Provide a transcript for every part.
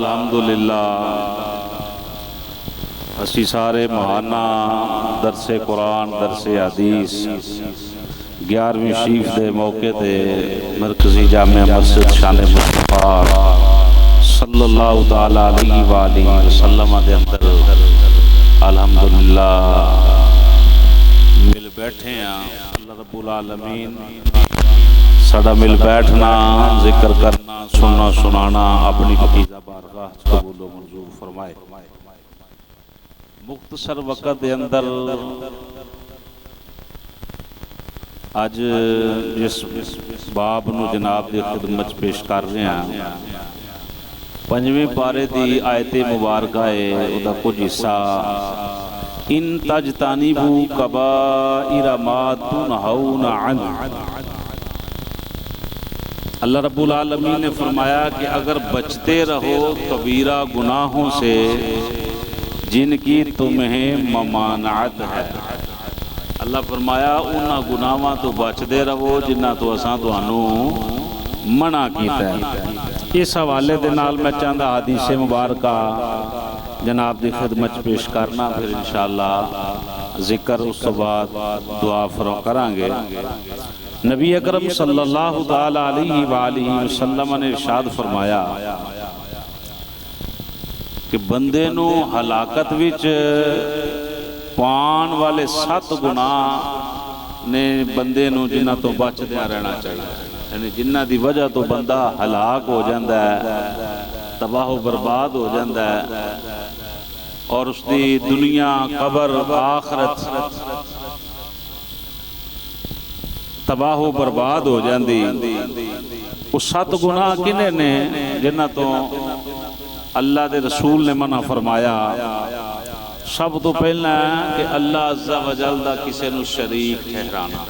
الحمدللہ اسی سارے ماہانہ درس قرآن درس حدیث 11ویں شریف دے موقع تے مرکزی جامع مسجد شان مصطفیٰ صلی اللہ تعالی علیہ وآلہ وسلم دے اندر الحمدللہ مل بیٹھے ہیں۔ اللہ رب العالمین سڑا مل بیٹھنا، ذکر کرنا، سننا سنانا اپنی پاکیزہ بارگاہ قبول و منظور فرمائے۔ مختصر وقت دے اندر آج جس باب نو جناب دی خدمت پیش کر رہے ہیں، 5ویں پارے دی آیت مبارکہ ہے، ادا کچھ حصہ ان تجتنبوا کبائر ما تنہون عنہ۔ اللہ رب العالمین نے فرمایا کہ اگر بچتے رہو کبیرہ گناہوں سے جن کی تمہیں ممانعت ہے، اللہ فرمایا انہاں گناہاں تو بچتے رہو جنہاں تو اساں تانوں منع کیتا ہے۔ اس حوالے دے نال میں چاہندا حدیث مبارکہ جناب دی خدمت پیش کرنا، پھر انشاءاللہ ذکر اس کے بعد دعا فرما کریں گے۔ نبی اکرم صلی اللہ تعالی علیہ وآلہ وسلم نے ارشاد فرمایا کہ بندے نو ہلاکت وچ پان والے 7 گناہ نے بندے نو جنہ تو بچدیاں رہنا چاہیے، یعنی جنہ دی وجہ تو بندہ ہلاک ہو جاندہ ہے، تباہ و برباد ہو جاندہ ہے، اور اس دی دنیا قبر آخرت تباہ و برباد ہو جاندی۔ وہ 7 گناہ کنے نے جنہ تو اللہ دے رسول نے منع فرمایا؟ سب تو پہلا ہے کہ اللہ عز و جل دا کسے نو شریک ٹھہرانا۔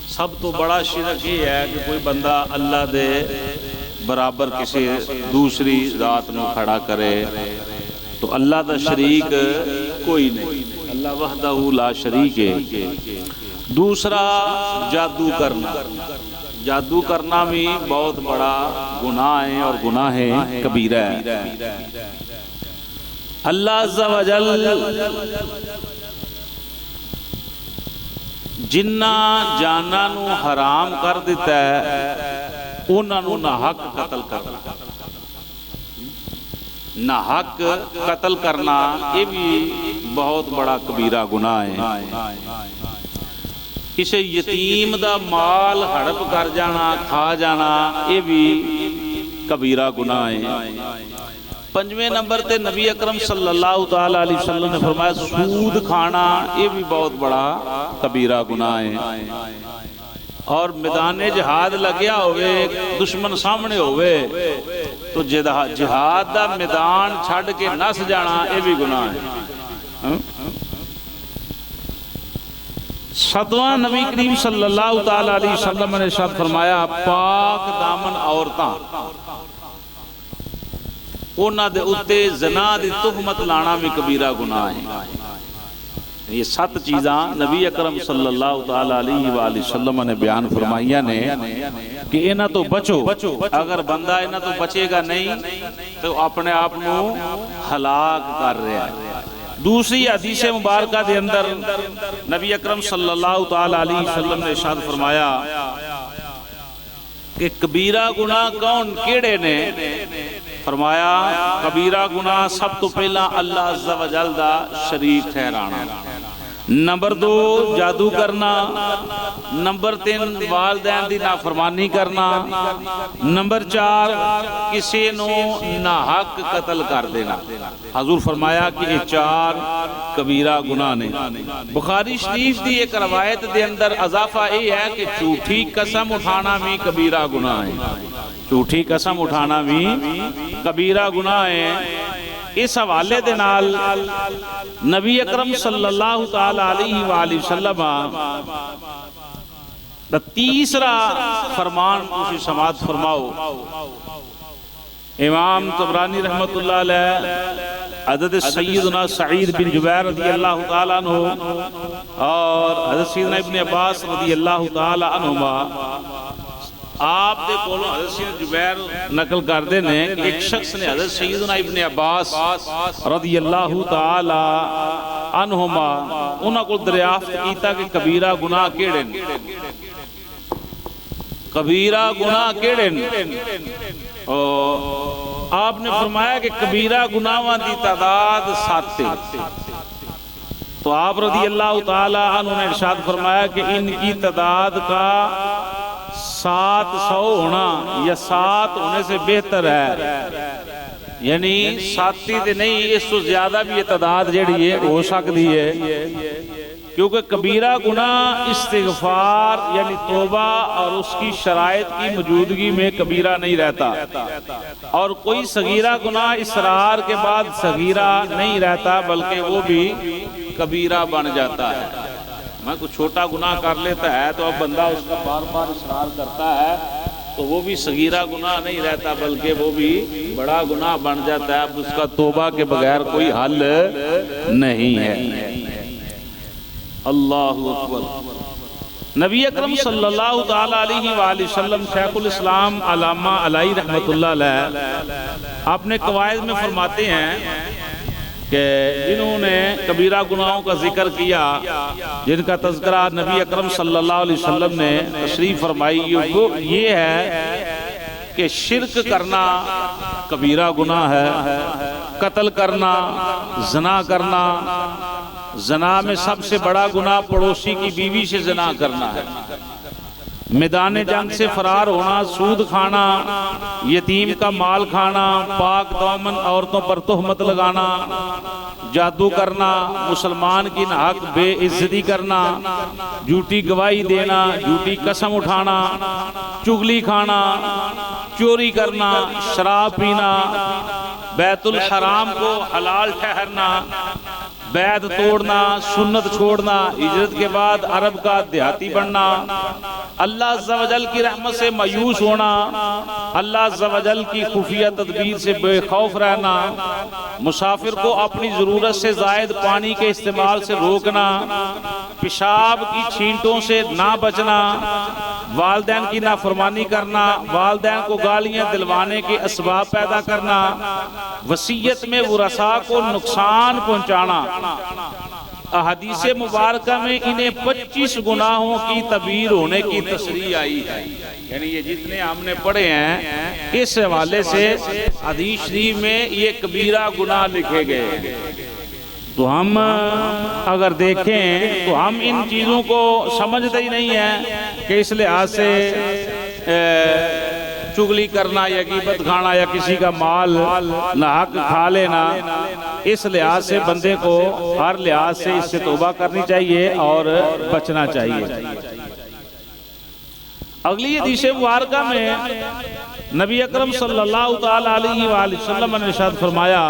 سب تو بڑا شرک یہ ہے کہ کوئی بندہ اللہ دے برابر کسی دوسری ذات نو کھڑا کرے، تو اللہ دا شریک کوئی نہیں، اللہ وحدہ لا شریک ہے۔ دوسرا جادو کرنا، جادو کرنا بھی بہت بڑا گناہ ہے اور گناہ کبیرہ ہے۔ اللہ عز و جل جنہ جانا نو حرام کر دیتا ہے انہاں نو ناحق قتل کرنا، ناحق قتل کرنا یہ بھی بہت بڑا کبیرہ گناہ ہے۔ کسی یتیم دا مال ہڑپ کر جانا، کھا جانا، یہ بھی کبیرہ گناہ ہے۔ 5ویں نمبر تے نبی اکرم صلی اللہ تعالی علیہ وسلم نے فرمایا سود کھانا یہ بھی بہت بڑا کبیرہ گناہ ہے۔ اور میدان جہاد لگیا ہوئے، دشمن سامنے ہوئے تو جہاد دا میدان چھڑ کے نس جانا یہ بھی گناہ ہے۔ 7واں نبی کریم صلی اللہ تعالی علیہ وسلم نے ارشاد فرمایا پاک دامن عورتاں انہاں دے اتے زنا دی تہمت لانا بھی کبیرہ گناہ ہے۔ یہ 7 چیزاں نبی اکرم صلی اللہ تعالی علیہ وآلہ وسلم نے بیان فرمائیاں نے کہ انہاں تو بچو۔ اگر بندہ انہاں تو بچے گا نہیں تو اپنے آپ نو ہلاک کر رہا ہے۔ دوسری حدیث مبارکہ دے اندر نبی اکرم صلی اللہ تعالی علیہ وسلم نے ارشاد فرمایا کہ کبیرہ گناہ کون کیڑے نے؟ فرمایا کبیرہ گناہ سب تو پہلا اللہ عز و جل دا شریک ٹھہرانا، نمبر 2 جادو کرنا، نمبر 3 والدین دی نافرمانی کرنا، نمبر 4 کسی نو ناحق قتل کر دینا۔ حضور فرمایا کہ یہ 4 کبیرہ گناہ نے۔ بخاری شریف دی ایک روایت دے اندر اضافہ یہ ہے کہ جھوٹی قسم اٹھانا بھی کبیرہ گناہ ہے، جھوٹی قسم اٹھانا بھی کبیرہ گناہ ہے۔ اس حوالے دے نال نبی اکرم صلی اللہ تعالی علیہ وآلہ وسلم دا تیسرا فرمان کچھ سماعت فرماؤ۔ امام طبرانی رحمت اللہ علیہ حضرت سیدنا سعید بن جبیر رضی اللہ تعالیٰ عنہ اور حضرت سیدنا ابن عباس رضی اللہ تعالیٰ عنہما آپ دے کولوں حضرت سید جبیر نقل کردے نے کہ ایک شخص نے حضرت سیدنا ابن عباس رضی اللہ تعالی عنہما انہاں کو دریافت کیتا کہ کبیرہ گناہ کیڑے نے، کبیرہ گناہ کیڑے نے؟ آپ نے فرمایا کہ کبیرہ گناہاں دی تعداد 7 ہے۔ تو آپ رضی اللہ تعالی عنہ نے ارشاد فرمایا کہ ان کی تعداد کا 700 ہونا یا 7 ہونے سے بہتر ہے، یعنی 7 تے نہیں، اس سے زیادہ بھی یہ تعداد جڑی ہے ہو سکتی ہے، کیونکہ کبیرہ گناہ استغفار یعنی توبہ اور اس کی شرائط کی موجودگی میں کبیرہ نہیں رہتا، اور کوئی صغیرہ گناہ اصرار کے بعد صغیرہ نہیں رہتا بلکہ وہ بھی کبیرہ بن جاتا ہے۔ میں کوئی چھوٹا گناہ کر لیتا ہے تو اب بندہ اس کا بار بار اصرار کرتا ہے تو وہ بھی صغیرہ گناہ نہیں رہتا بلکہ وہ بھی بڑا گناہ بن جاتا ہے، اب اس کا توبہ کے بغیر کوئی حل نہیں ہے۔ اللہ اکبر۔ نبی اکرم صلی اللہ تعالی علیہ وآلہ وسلم شیخ الاسلام علامہ علیہ رحمت اللہ علیہ اپنے قواعد میں فرماتے ہیں کہ جنہوں نے کبیرہ گناہوں کا ذکر کیا، جن کا تذکرہ نبی اکرم صلی اللہ علیہ وسلم نے تشریف فرمائی، وہ یہ ہے کہ شرک کرنا کبیرہ گناہ ہے، قتل کرنا، زنا کرنا، زنا میں سب سے بڑا گناہ پڑوسی کی بیوی سے زنا کرنا ہے، میدان جنگ سے فرار ہونا، سود کھانا، یتیم کا مال کھانا، پاک دامن عورتوں پر تہمت لگانا، جادو کرنا، مسلمان کی ناحق بے عزتی کرنا، جھوٹی گواہی دینا، جھوٹی قسم اٹھانا، چغلی کھانا، چوری کرنا، شراب پینا، بیت الحرام کو حلال ٹھہرنا، بیعت توڑنا، سنت چھوڑنا، ہجرت کے بعد عرب کا دیہاتی بننا، اللہ عز و جل کی رحمت سے مایوس ہونا، اللہ عز و جل کی خفیہ تدبیر سے بے خوف رہنا، مسافر کو اپنی ضرورت سے زائد پانی کے استعمال سے روکنا، پیشاب کی چھینٹوں سے نہ بچنا، والدین کی نافرمانی کرنا، والدین کو گالیاں دلوانے کے اسباب پیدا کرنا، وصیت میں ورثاء کو نقصان پہنچانا۔ احادیث مبارکہ میں انہیں 25 گناہوں کی تعبیر ہونے کی تصریح آئی ہے، یعنی یہ جتنے ہم نے پڑھے ہیں اس حوالے سے حدیث شریف میں یہ کبیرہ گناہ لکھے گئے۔ تو ہم اگر دیکھیں تو ہم ان چیزوں کو سمجھتے ہی نہیں ہیں کہ اس لحاظ سے چغلی کرنا یا غیبت کھانا یا کسی کا مال ناحق کھا لینا، اس لحاظ سے بندے کو ہر لحاظ سے اس سے توبہ کرنی چاہیے اور بچنا چاہیے۔ اگلی حدیث مبارکہ میں نبی اکرم صلی اللہ تعالی علیہ وآلہ وسلم نے ارشاد فرمایا،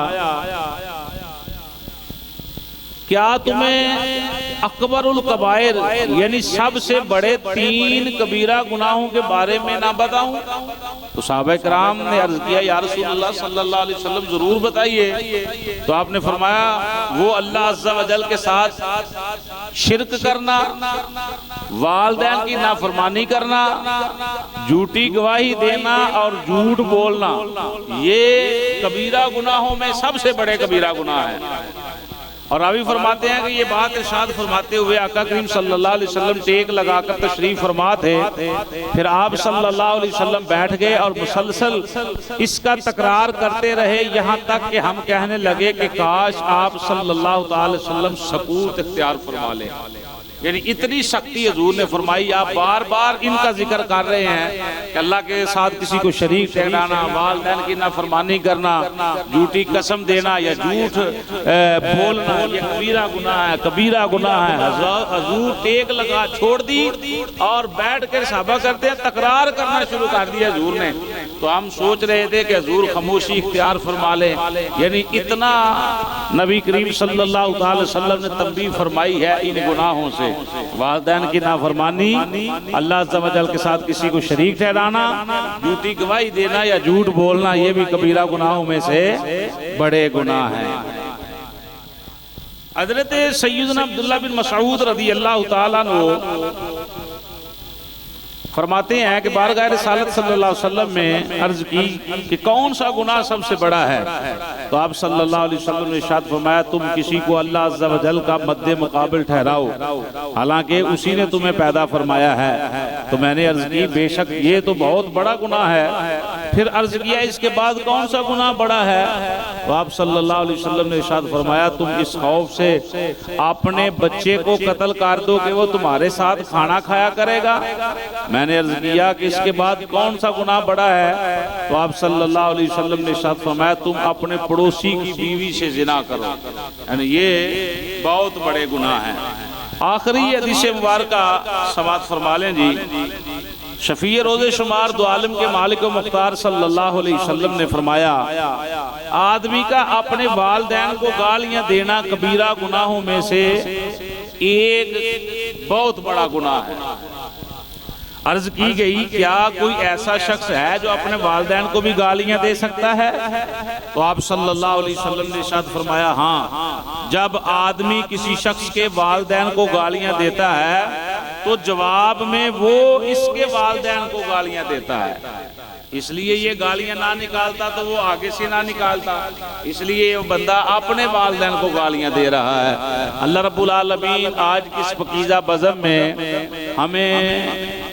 کیا تمہیں اکبر الکبائر یعنی سب سے بڑے 3 کبیرہ گناہوں کے بارے میں نہ بتاؤں؟ تو صحابہ کرام نے عرض کیا، یا رسول اللہ صلی اللہ علیہ وسلم ضرور بتائیے۔ تو آپ نے فرمایا، وہ اللہ عز و جل کے ساتھ شرک کرنا، والدین کی نافرمانی کرنا، جھوٹی گواہی دینا اور جھوٹ بولنا، یہ کبیرہ گناہوں میں سب سے بڑے کبیرہ گناہ ہیں۔ اور راوی فرماتے ہیں کہ یہ بات ارشاد فرماتے ہوئے آقا کریم صلی اللہ علیہ وسلم ٹیک لگا کر تشریف فرما تھے، پھر آپ صلی اللہ علیہ وسلم بیٹھ گئے اور مسلسل اس کا تکرار کرتے رہے، یہاں تک کہ ہم کہنے لگے کہ کاش آپ صلی اللہ علیہ وسلم سکوت اختیار فرما لیں۔ یعنی اتنی سختی حضور نے فرمائی، آپ بار بار ان کا ذکر کر رہے ہیں کہ اللہ کے ساتھ کسی کو شریک ٹھہرانا، والدین کی نافرمانی کرنا، جھوٹی قسم دینا یا جھوٹ بولنا، یہ کبیرہ گناہ ہے، کبیرہ گناہ ہے۔ حضور ٹیک لگا چھوڑ دی اور بیٹھ کر صحابہ کرتے ہیں، تکرار کرنا شروع کر دیا حضور نے۔ تو ہم سوچ رہے تھے کہ حضور خاموشی اختیار فرما لیں، یعنی اتنا نبی کریم صلی اللہ علیہ وسلم نے تنبیہ فرمائی ہے ان گناہوں سے۔ والدین کی نافرمانی، اللہ عز و جل کے ساتھ کسی کو شریک ٹھہرانا، جھوٹی گواہی دینا یا جھوٹ بولنا، یہ بھی کبیرہ گناہوں میں سے بڑے گناہ ہیں۔ حضرت سیدنا عبداللہ بن مسعود رضی اللہ تعالیٰ عنہ فرماتے ہیں کہ بارگاہ رسالت صلی اللہ علیہ وسلم میں عرض کی کہ کون سا گناہ سب سے بڑا ہے؟ تو آپ صلی اللہ علیہ وسلم نے ارشاد فرمایا تم کسی کو اللہ عز و جل کا مد مقابل ٹھہراؤ حالانکہ اسی نے تمہیں پیدا فرمایا ہے۔ تو میں نے عرض کی بے شک یہ تو بہت بڑا گناہ ہے۔ پھر عرض کیا اس کے بعد کون سا گناہ بڑا ہے؟ تو آپ صلی اللہ علیہ وسلم نے ارشاد فرمایا تم اس خوف سے اپنے بچے کو قتل کر دو کہ وہ تمہارے ساتھ کھانا کھایا کرے گا۔ میں نے عرض کیا کہ اس کے بعد کون سا گناہ بڑا ہے؟ تو آپ صلی اللہ علیہ وسلم نے ارشاد فرمایا تم اپنے پڑوسی کی بیوی سے زنا کرو، یعنی یہ بہت بڑے گناہ ہیں۔ آخری حدیث مبارکہ سماعت فرما لیں جی۔ شفیع روز شمار دو عالم کے مالک و مختار صلی اللہ علیہ وسلم نے فرمایا آدمی کا اپنے والدین کو گالیاں دینا کبیرہ گناہوں میں سے ایک بہت بڑا گناہ ہے۔ عرض کی گئی کیا کوئی ایسا شخص ہے جو اپنے والدین کو بھی گالیاں دے سکتا ہے؟ تو آپ صلی اللہ علیہ وسلم نے ارشاد فرمایا ہاں، جب آدمی کسی شخص کے والدین کو گالیاں دیتا ہے تو جواب میں وہ اس کے والدین کو گالیاں دیتا ہے، اس لیے یہ گالیاں نہ نکالتا تو وہ آگے سے نہ نکالتا، اس لیے یہ بندہ اپنے والدین کو گالیاں دے رہا ہے۔ اللہ رب العالمین آج کس پکیزہ بزم میں ہمیں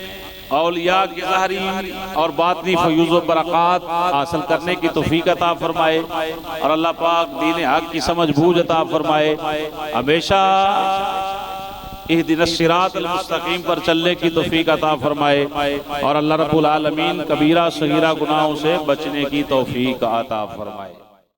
اولیاء کی ظاہری اور باطنی فیوز و برکات حاصل کرنے کی توفیق عطا فرمائے، اور اللہ پاک دین حق کی سمجھ بوجھ عطا فرمائے، ہمیشہ اہدنا الصراط المستقیم پر چلنے کی توفیق عطا فرمائے، اور اللہ رب العالمین کبیرہ صغیرہ گناہوں سے بچنے کی توفیق عطا فرمائے۔